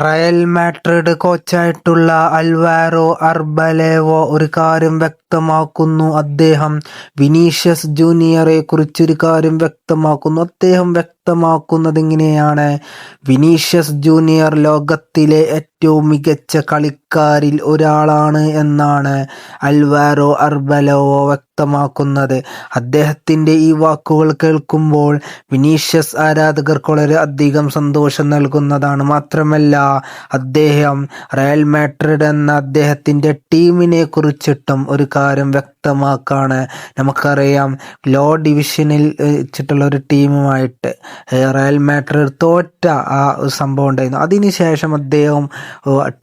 Real Madrid കോച്ചായിട്ടുള്ള Alvaro അർബലേവോ ഒരു കാര്യം വ്യക്തമാക്കുന്നു. അദ്ദേഹം വിനീഷ്യസ് ജൂനിയറെ കുറിച്ചൊരു കാര്യം വ്യക്തമാക്കുന്നു. അദ്ദേഹം വ്യക്തമാക്കുന്നത് ഇങ്ങനെയാണ്: വിനീഷ്യസ് ജൂനിയർ ലോകത്തിലെ ഏറ്റവും മികച്ച കളിക്കാരിൽ ഒരാളാണ് എന്നാണ് അൽവാരോ അർബലേവോ വ്യക്തമാക്കുന്നത്. അദ്ദേഹത്തിന്റെ ഈ വാക്കുകൾ കേൾക്കുമ്പോൾ വിനീഷ്യസ് ആരാധകർക്ക് വളരെ അധികം സന്തോഷം നൽകുന്നതാണ്. മാത്രമല്ല, അദ്ദേഹം റയൽ മാഡ്രിഡ് എന്ന അദ്ദേഹത്തിന്റെ ടീമിനെ കുറിച്ചിട്ടും ഒരു കാര്യം വ്യക്തമാക്കാണ്. നമുക്കറിയാം, ലോ ഡിവിഷനിൽ വെച്ചിട്ടുള്ള ഒരു ടീമുമായിട്ട് റയൽ മാഡ്രിഡ് തോറ്റ ആ സംഭവം ഉണ്ടായിരുന്നു. അതിനുശേഷം അദ്ദേഹം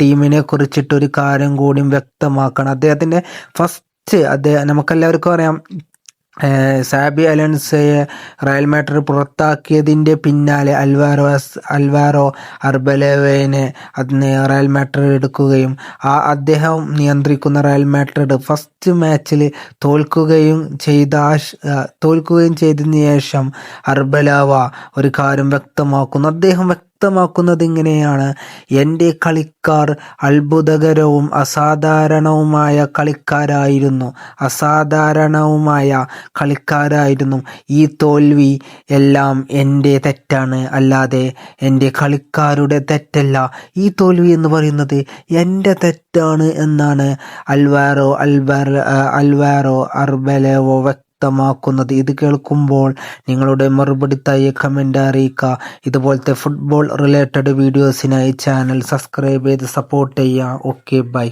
ടീമിനെ കുറിച്ചിട്ട് ഒരു കാര്യം കൂടി വ്യക്തമാക്കണം. അദ്ദേഹത്തിന്റെ നമുക്കെല്ലാവർക്കും അറിയാം, സാബി അലോൻസോയെ റയൽ മാഡ്രിഡ് പുറത്താക്കിയതിൻ്റെ പിന്നാലെ അൽവാരോ അർബലേവോയെ റയൽ മാഡ്രിഡ് എടുക്കുകയും അദ്ദേഹം നിയന്ത്രിക്കുന്ന റയൽ മാഡ്രിഡ് ഫസ്റ്റ് മാച്ചിൽ തോൽക്കുകയും ചെയ്തതിനു ശേഷം അർബലേവോ ഒരു കാര്യം വ്യക്തമാക്കുന്നു. അദ്ദേഹം വ്യക്തമാക്കുന്നത് ഇങ്ങനെയാണ്: എൻ്റെ കളിക്കാർ അത്ഭുതകരവും അസാധാരണവുമായ കളിക്കാരായിരുന്നു. ഈ തോൽവി എല്ലാം എൻ്റെ തെറ്റാണ്, അല്ലാതെ എൻ്റെ കളിക്കാരുടെ തെറ്റല്ല. ഈ തോൽവി എന്ന് പറയുന്നത് എൻ്റെ തെറ്റാണ് എന്നാണ് അൽവാരോ അർബലേവോ വ്യക്തമാക്കുന്നത്. ഇത് കേൾക്കുമ്പോൾ നിങ്ങളുടെ മറുപടി താഴെ കമൻ്റ് അറിയിക്കുക. ഇതുപോലത്തെ ഫുട്ബോൾ റിലേറ്റഡ് വീഡിയോസിനായി ചാനൽ സബ്സ്ക്രൈബ് ചെയ്ത് സപ്പോർട്ട് ചെയ്യുക. Okay, by.